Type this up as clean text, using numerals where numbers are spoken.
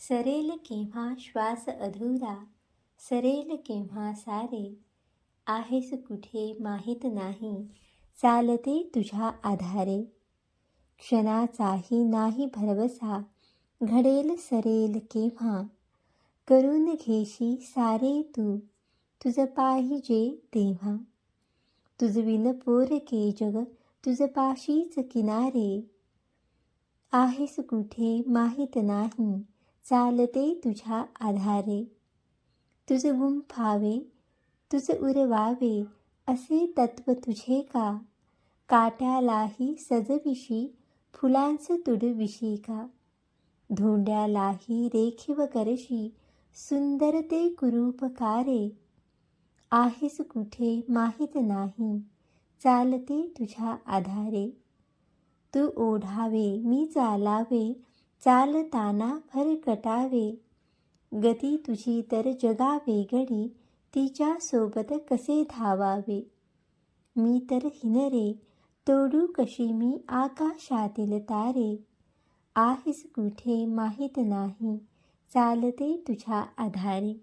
सरेल केव्हा श्वास अधुरा, सरेल केव्हा सारे, आहेस कुठे माहीत नाही, चालते तुझ्या आधारे. क्षणाचाही नाही भरवसा, घडेल सरेल केव्हा, करून घेशी सारे तू, तुझ पाहिजे तेव्हा. तुझविन पोरके जग, तुझ पाशीच किनारे, आहेस कुठे माहीत नाही, चालते तुझ्या आधारे. तुझ गुंफावे तुझ उरवावे, असे तत्व तुझे का, काट्यालाही सजविशी, फुलांच तुडविशी का. धोंड्यालाही रेखीव करशी, सुंदर ते कुरूपकारे, आहेस कुठे माहीत नाही, चालते तुझ्या आधारे. तू ओढावे मी चालावे, चालताना भरकटावे, गती तुझी तर जगा वेगळी, तिच्या सोबत कसे धावावे. मी तर हिनरे, तोडू कशी मी आकाशातील तारे, आहेस कुठे माहीत नाही, चालते तुझ्या आधारे.